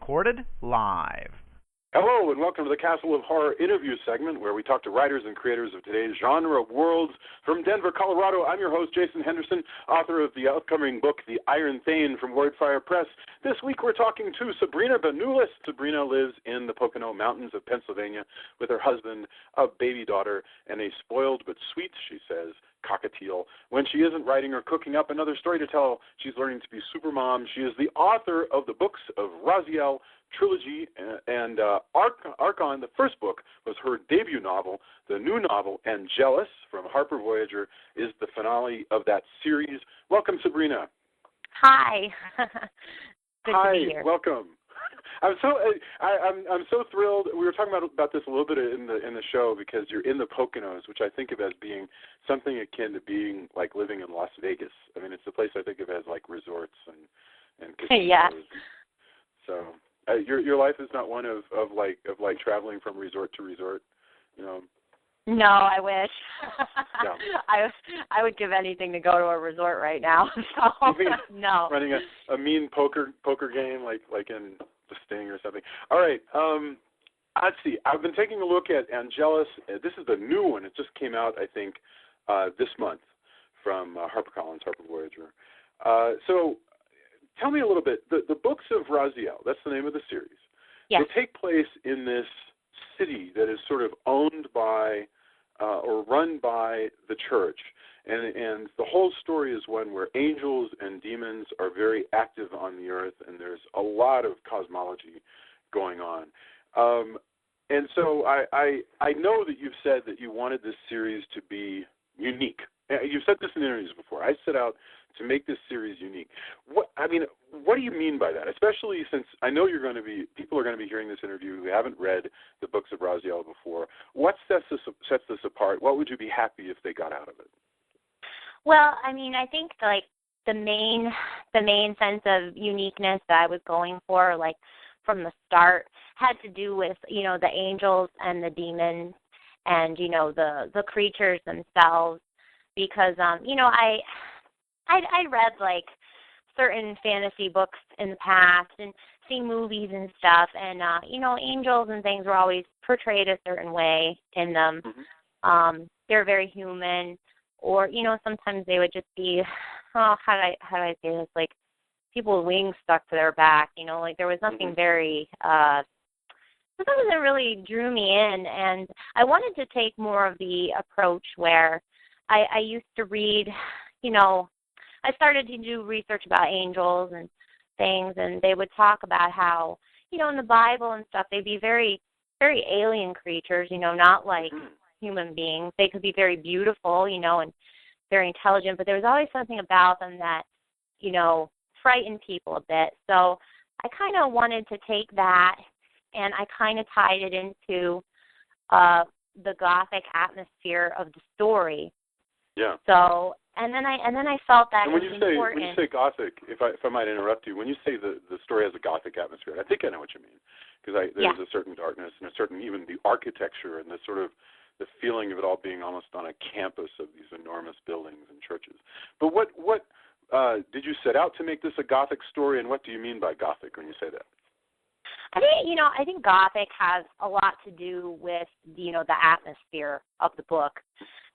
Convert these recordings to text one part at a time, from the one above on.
recorded live. Hello, and welcome to the Castle of Horror interview segment, where we talk to writers and creators of today's genre worlds. From Denver, Colorado, I'm your host, Jason Henderson, author of the upcoming book, The Iron Thane, from Wordfire Press. This week we're talking to Sabrina Benulis. Sabrina lives in the Pocono Mountains of Pennsylvania with her husband, a baby daughter, and a spoiled but sweet, she says, cockatiel. When she isn't writing or cooking up another story to tell, she's learning to be supermom. She is the author of the Books of Raziel trilogy, and Archon, the first book, was her debut novel. The new novel, Angelus, from Harper Voyager, is the finale of that series. Welcome, Sabrina. Hi. Good Hi, to be here. Welcome. I'm so thrilled. We were talking about this a little bit in the show, because you're in the Poconos, which I think of as being something akin to being like living in Las Vegas. I mean, it's the place I think of as like resorts and casinos. Yeah. So your life is not one of traveling from resort to resort, you know. No, I wish. Yeah. I would give anything to go to a resort right now. So you mean no. Running a mean poker game like in The Sting or something. All right. Let's see. I've been taking a look at Angelus. This is the new one. It just came out, I think, this month from HarperCollins, Harper Voyager. So tell me a little bit. The Books of Raziel, that's the name of the series. Yes. They take place in this city that is sort of owned by or run by the church. And the whole story is one where angels and demons are very active on the earth, and there's a lot of cosmology going on. And so I know that you've said that you wanted this series to be unique. You've said this in interviews before. I set out to make this series unique. What do you mean by that? Especially since I know people are going to be hearing this interview who haven't read the Books of Raziel before. What sets this apart? What would you be happy if they got out of it? Well, I mean, I think like the main sense of uniqueness that I was going for, like from the start, had to do with, you know, the angels and the demons and, you know, the creatures themselves, because you know, I read like certain fantasy books in the past and seen movies and stuff, and you know, angels and things were always portrayed a certain way in them. Mm-hmm. They're very human, or you know, sometimes they would just be, how do I say this, like people with wings stuck to their back. You know, like there was nothing very. Something that really drew me in, and I wanted to take more of the approach where I used to read, you know, I started to do research about angels and things, and they would talk about how, you know, in the Bible and stuff, they'd be very, very alien creatures, you know, not like human beings. They could be very beautiful, you know, and very intelligent, but there was always something about them that, you know, frightened people a bit. So I kind of wanted to take that, and I kind of tied it into the gothic atmosphere of the story. Yeah. So, and then I felt that and it was important. When you say gothic, if I might interrupt you, when you say the story has a gothic atmosphere, I think I know what you mean, because there's a certain darkness and a certain, even the architecture and the sort of the feeling of it all being almost on a campus of these enormous buildings and churches. But what did you set out to make this a gothic story, and what do you mean by gothic when you say that? I think gothic has a lot to do with, you know, the atmosphere of the book,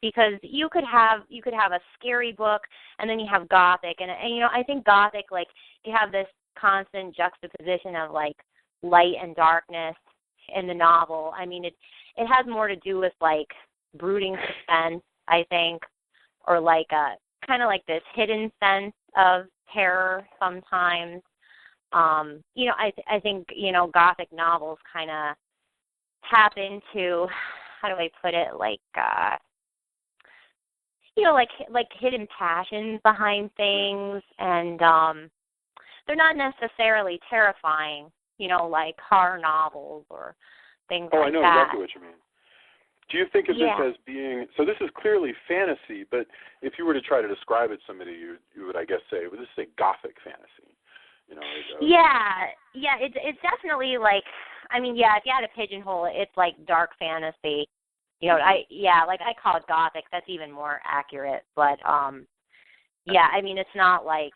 because you could have a scary book, and then you have gothic, and you know, I think gothic, like, you have this constant juxtaposition of like light and darkness in the novel. I mean, it has more to do with like brooding suspense, I think, or like a kind of like this hidden sense of terror sometimes. You know, I think, you know, gothic novels kind of tap into, how do I put it, like, you know, like hidden passions behind things, and they're not necessarily terrifying, you know, like horror novels or things like that. Oh, I know exactly what you mean. Do you think of this as being, so this is clearly fantasy, but if you were to try to describe it to somebody, you would, I guess, say, well, this is a gothic fantasy. You know, it's definitely like, I mean, if you had to pigeonhole it, it's like dark fantasy. You know, I call it gothic. That's even more accurate. But I mean, it's not like,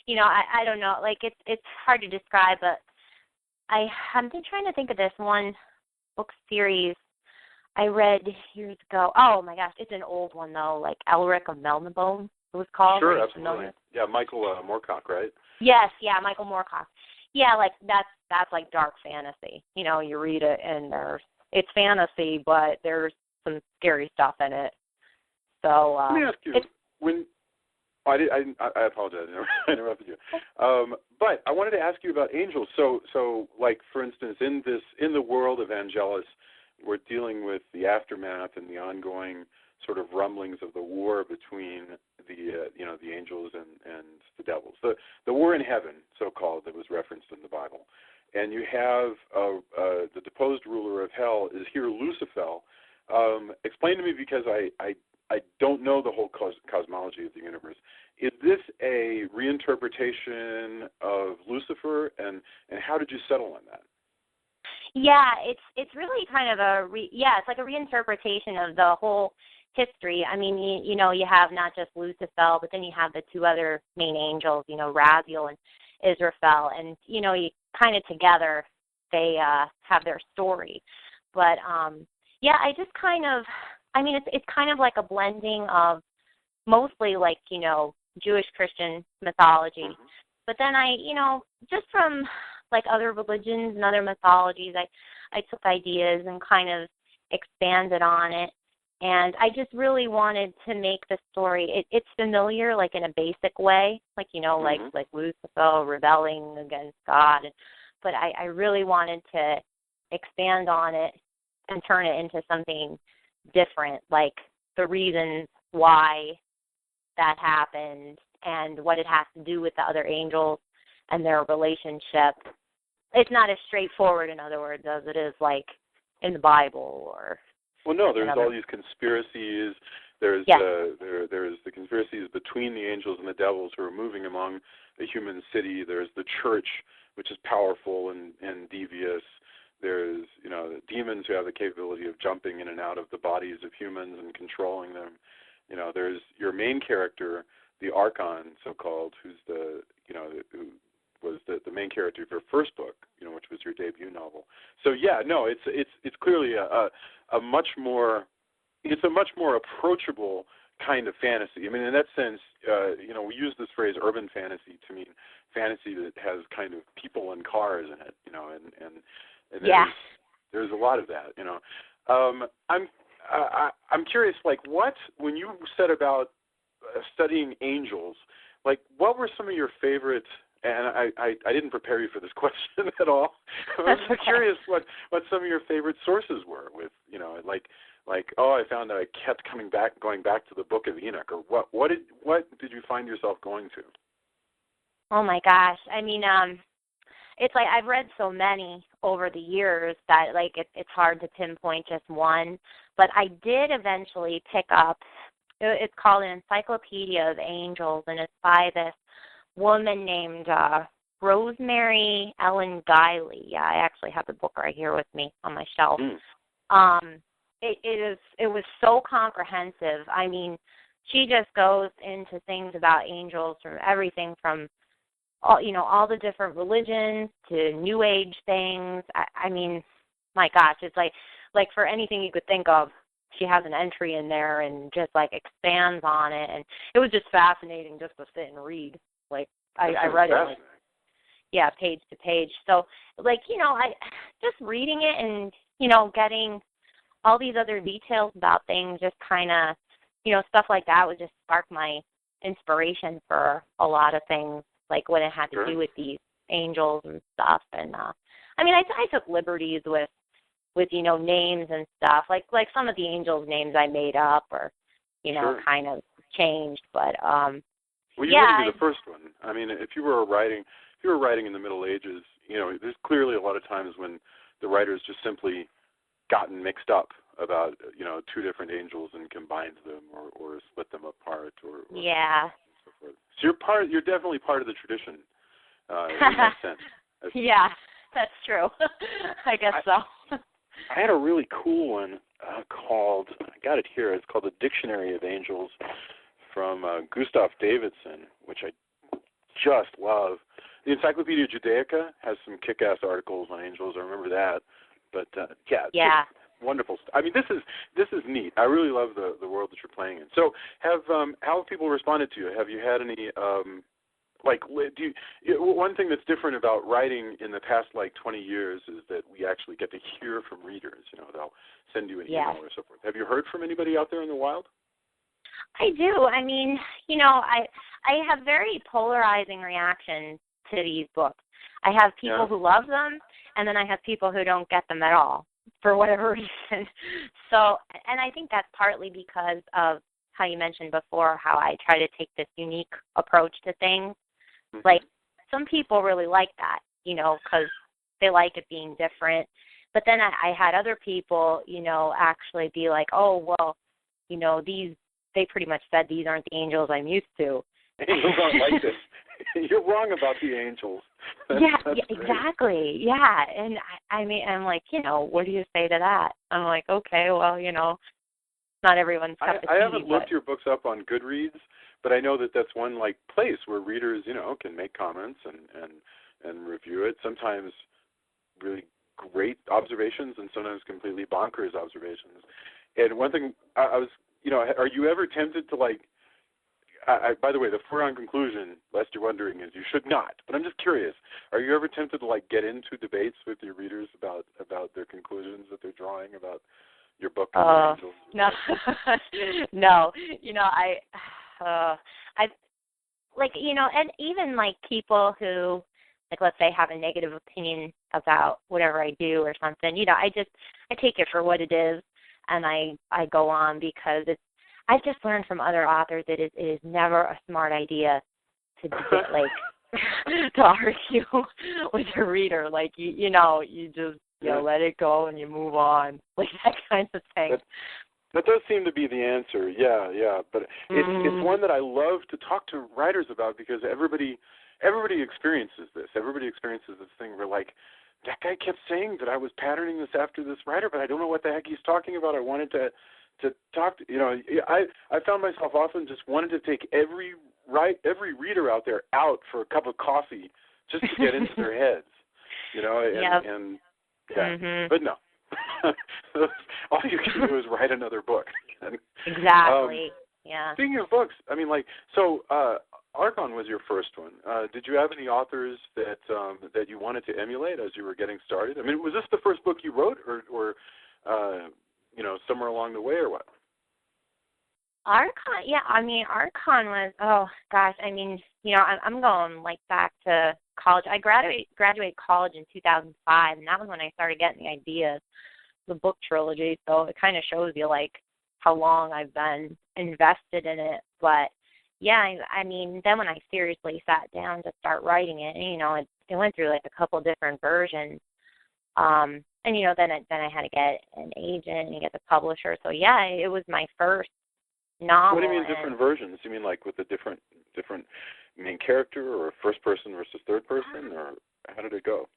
you know, I don't know, like it's hard to describe, but I've been trying to think of this one book series I read years ago. Oh my gosh, it's an old one though, like Elric of Melniboné, it was called. Sure, absolutely. Yeah, Michael Moorcock, right? Yes, yeah, Michael Moorcock. Yeah, like that's like dark fantasy. You know, you read it and it's fantasy, but there's some scary stuff in it. So let me ask you, I apologize, I interrupted you. But I wanted to ask you about angels. So like for instance, in the world of Angelus, we're dealing with the aftermath and the ongoing sort of rumblings of the war between the angels and the devils. The war in heaven, so called, that was referenced in the Bible. And you have the deposed ruler of hell is here Lucifer. Explain to me, because I don't know the whole cosmology of the universe. Is this a reinterpretation of Lucifer, and how did you settle on that? Yeah, it's really kind of it's like a reinterpretation of the whole history. I mean, you know, you have not just Lucifer, but then you have the two other main angels, you know, Raziel and Israfel, and you know, you kind of together they have their story. But I just kind of, I mean, it's kind of like a blending of mostly like, you know, Jewish Christian mythology. Mm-hmm. But then I, you know, just from like other religions and other mythologies, I took ideas and kind of expanded on it. And I just really wanted to make the story, it's familiar, like in a basic way, like, you know, mm-hmm. like Lucifer rebelling against God. But I really wanted to expand on it and turn it into something different, like the reasons why that happened and what it has to do with the other angels and their relationship. It's not as straightforward, in other words, as it is like in the Bible or. Well, no, there's all these conspiracies. There's there's the conspiracies between the angels and the devils who are moving among a human city. There's the church, which is powerful and devious. There's, you know, demons who have the capability of jumping in and out of the bodies of humans and controlling them. You know, there's your main character, the Archon, so-called, who's who was the main character of your first book, you know, which was your debut novel. So yeah, no, it's clearly a much more approachable kind of fantasy. I mean, in that sense, you know, we use this phrase urban fantasy to mean fantasy that has kind of people and cars in it, you know, and there's a lot of that, you know. I'm curious, like, when you set about studying angels, like, what were some of your favorite? And I didn't prepare you for this question at all. I was curious what some of your favorite sources were with, you know, like I found that I kept going back to the Book of Enoch, or what did you find yourself going to? Oh my gosh, I mean, it's like I've read so many over the years that like it's hard to pinpoint just one. But I did eventually pick up. It's called an Encyclopedia of Angels, and it's by this woman named Rosemary Ellen Guiley. Yeah, I actually have the book right here with me on my shelf. It was so comprehensive. I mean, she just goes into things about angels from everything from all the different religions to New Age things. I mean, my gosh, it's like for anything you could think of, she has an entry in there and just like expands on it, and it was just fascinating just to sit and read. Like I read it, like, page to page. So like, you know, I just reading it and, you know, getting all these other details about things, just kind of, you know, stuff like that would just spark my inspiration for a lot of things, like when it had to do with these angels and stuff. And I mean, I took liberties with you know, names and stuff, like some of the angels' names I made up or, you know, kind of changed. But well, you wouldn't be the first one. I mean, if you were writing in the Middle Ages, you know, there's clearly a lot of times when the writers just simply gotten mixed up about, you know, two different angels and combined them or split them apart or so forth. So you're definitely part of the tradition in that sense. Yeah, that's true. I guess so. I had a really cool one called, I got it here, it's called The Dictionary of Angels from Gustav Davidson, which I just love. the Encyclopedia Judaica has some kick-ass articles on angels. I remember that. But Yeah. Wonderful stuff. I mean, this is neat. I really love the world that you're playing in. So, how have people responded to you? Have you had any one thing that's different about writing in the past 20 years is that we actually get to hear from readers. They'll send you an email or so forth. Have you heard from anybody out there in the wild? I do. I mean, I have very polarizing reactions to these books. I have people who love them, and then I have people who don't get them at all for whatever reason. So, and I think that's partly because of how you mentioned before, how I try to take this unique approach to things. Mm-hmm. Like, some people really like that, because they like it being different. But then I had other people, actually be like, oh, well, they pretty much said these aren't the angels I'm used to. Angels aren't like this. You're wrong about the angels. Yeah, exactly. Yeah, and I'm like, what do you say to that? I'm like, okay, well, not everyone's cup of tea. I haven't looked your books up on Goodreads, but I know that that's one place where readers, can make comments and review it. Sometimes really great observations, and sometimes completely bonkers observations. And one thing I was, are you ever tempted to by the way, the foregone conclusion, lest you're wondering, is you should not. But I'm just curious, are you ever tempted to get into debates with your readers about their conclusions that they're drawing about your book? No, no. And even people who, let's say, have a negative opinion about whatever I do or something. I take it for what it is, and I go on because I've just learned from other authors that it is never a smart idea to to argue with your reader. You just let it go and you move on, that kind of thing. That does seem to be the answer. Yeah. But it's one that I love to talk to writers about because everybody experiences this. Everybody experiences this thing where that guy kept saying that I was patterning this after this writer, but I don't know what the heck he's talking about. I wanted to talk to, I found myself often just wanting to take every reader out there out for a cup of coffee just to get into their heads, But no, all you can do is write another book. Exactly. Yeah. Speaking of books, Archon was your first one. Did you have any authors that you wanted to emulate as you were getting started? Was this the first book you wrote, or somewhere along the way, or what? Archon, yeah. Archon was, oh gosh. I'm going back to college. I graduated college in 2005, and that was when I started getting the ideas, the book trilogy. So it kind of shows you how long I've been invested in it. But yeah, then when I seriously sat down to start writing it, it went through a couple different versions. And then I had to get an agent and get the publisher. So yeah, it was my first novel. What do you mean different versions? You mean with a different main character, or first person versus third person, or how did it go?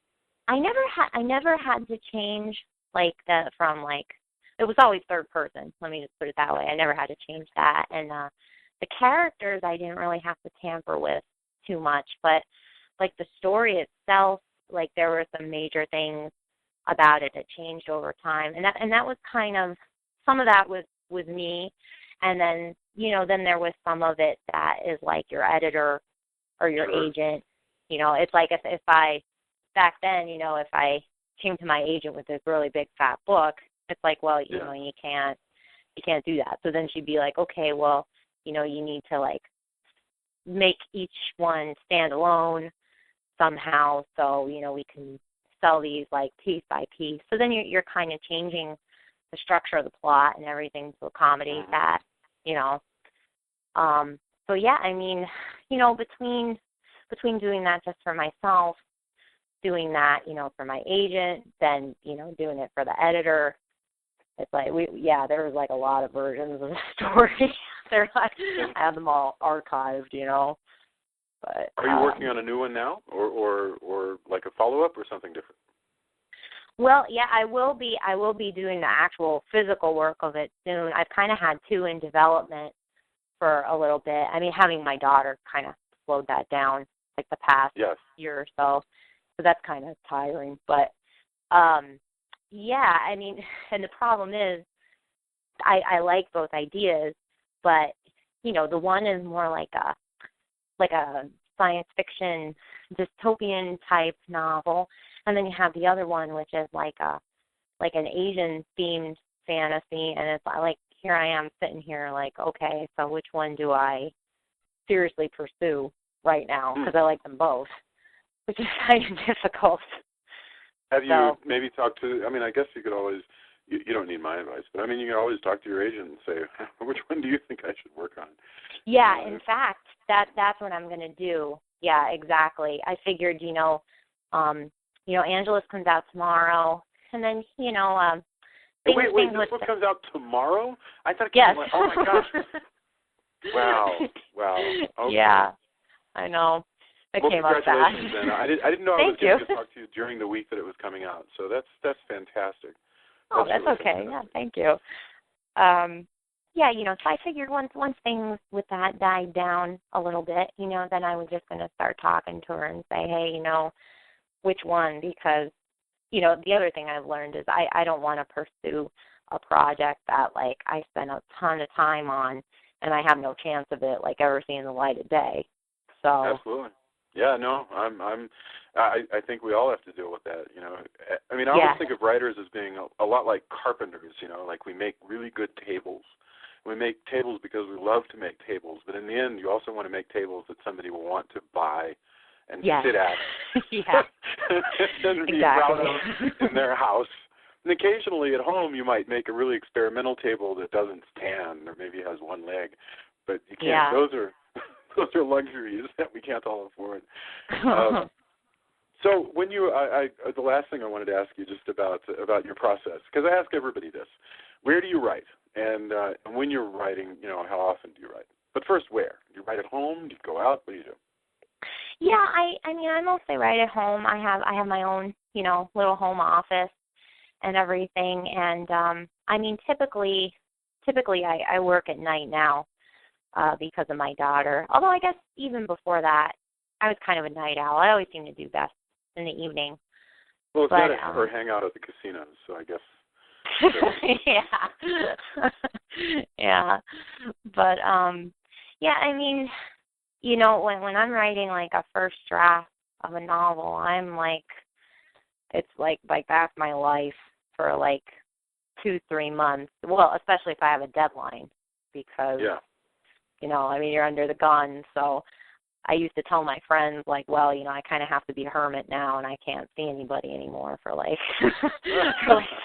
I never had to change it was always third person. Let me just put it that way. I never had to change that, and the characters I didn't really have to tamper with too much, but the story itself, there were some major things about it that changed over time, and that was kind of, some of that was me, and then then there was some of it that is your editor or your agent. It's if I back then, if I came to my agent with this really big fat book, it's well, you can't do that. So then she'd be like, okay, well, you need to make each one stand alone somehow, so we can sell these piece by piece. So then you're kind of changing the structure of the plot and everything to accommodate that, So yeah, between doing that just for myself, doing that, for my agent, then doing it for the editor, it's there was a lot of versions of the story. I have them all archived, But are you working on a new one now, or a follow-up, or something different? Well, yeah, I will be doing the actual physical work of it soon. I've kind of had two in development for a little bit. Having my daughter kind of slowed that down like the past Yes. year or so. So that's kind of tiring. But, yeah, I mean, and the problem is I like both ideas, but, you know, the one is more like a science fiction dystopian type novel, and then you have the other one which is like an Asian themed fantasy, and it's like here I am sitting here like, okay, so which one do I seriously pursue right now, because I like them both, which is kind of difficult. Have you maybe talked to, I mean, I guess you could always, you don't need my advice, but I mean, you can always talk to your agent and say, which one do you think I should work on? Yeah, in fact, that's what I'm going to do. Yeah, exactly. I figured, Angelus comes out tomorrow, and then, wait, this book comes out tomorrow? I thought it came yes. out, oh my gosh. Wow. Okay. Yeah, I know. It came out fast. Congratulations, then. I didn't know I was going to talk to you during the week that it was coming out, so that's fantastic. Oh, that's really okay. Fantastic. Yeah, thank you. So I figured once things with that died down a little bit, then I was just going to start talking to her and say, hey, which one? Because, the other thing I've learned is I don't want to pursue a project that, like, I spend a ton of time on and I have no chance of it, like, ever seeing the light of day. So absolutely. Yeah, no, I think we all have to deal with that, I mean, I always think of writers as being a lot like carpenters, like we make really good tables. We make tables because we love to make tables, but in the end, you also want to make tables that somebody will want to buy and sit at. And be proud of in their house. And occasionally at home, you might make a really experimental table that doesn't stand or maybe has one leg, but you can't. Yeah. Those are luxuries that we can't all afford. So when the last thing I wanted to ask you just about your process, because I ask everybody this: where do you write? And when you're writing, how often do you write? But first, where? Do you write at home? Do you go out? What do you do? Yeah, I mean, I mostly write at home. I have my own, little home office and everything. And I mean, typically I work at night now because of my daughter. Although I guess even before that, I was kind of a night owl. I always seem to do best in the evening. Well, it's better or hang out at the casinos, so I guess. Yeah. But yeah, I mean, when I'm writing like a first draft of a novel, I'm like, it's like that's my life for like 2-3 months. Well, especially if I have a deadline, because I mean, you're under the gun. So I used to tell my friends, like, well, I kind of have to be a hermit now, and I can't see anybody anymore for like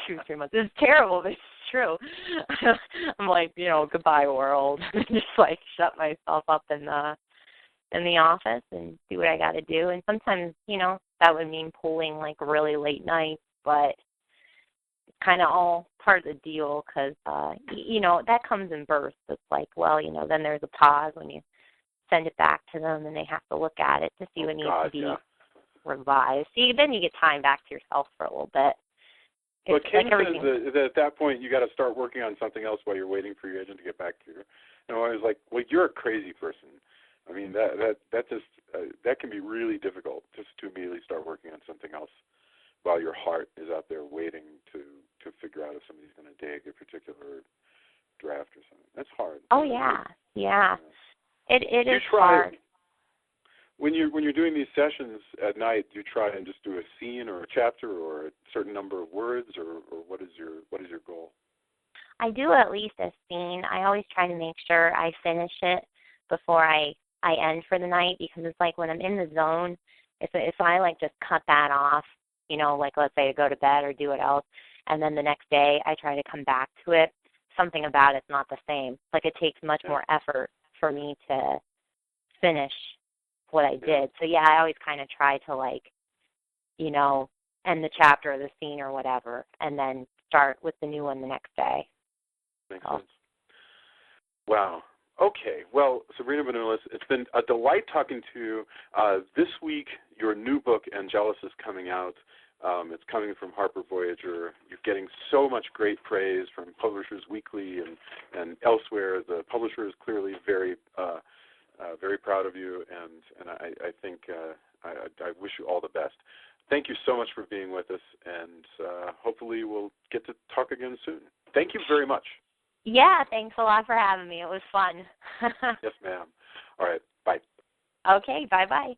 2-3 months. It's terrible, but it's true. I'm like, goodbye world. Just like shut myself up in the office and do what I got to do. And sometimes, that would mean pulling like really late nights, but it's kind of all part of the deal because, that comes in bursts. It's like, well, then there's a pause when you send it back to them and they have to look at it to see what needs to be revised. See, then you get time back to yourself for a little bit. But Kim says that at that point you got to start working on something else while you're waiting for your agent to get back to you. I was like, well, you're a crazy person. I mean, that just that can be really difficult, just to immediately start working on something else while your heart is out there waiting to figure out if somebody's going to dig a particular draft or something. That's hard. Oh yeah. It is hard. When you're doing these sessions at night, do you try and just do a scene or a chapter or a certain number of words, or what is your goal? I do at least a scene. I always try to make sure I finish it before I end for the night, because it's like when I'm in the zone, if I like just cut that off, like let's say to go to bed or do what else, and then the next day I try to come back to it, something about it's not the same. Like it takes much more effort for me to finish what I did. So yeah, I always kind of try to like, end the chapter or the scene or whatever, and then start with the new one the next day. Makes sense. Wow. Okay. Well, Sabrina Benulis, it's been a delight talking to you. This week, your new book, Angelus, is coming out. It's coming from Harper Voyager. You're getting so much great praise from Publishers Weekly and elsewhere. The publisher is clearly very Very proud of you, and I think I wish you all the best. Thank you so much for being with us, and hopefully we'll get to talk again soon. Thank you very much. Yeah, thanks a lot for having me. It was fun. Yes, ma'am. All right, bye. Okay, bye-bye.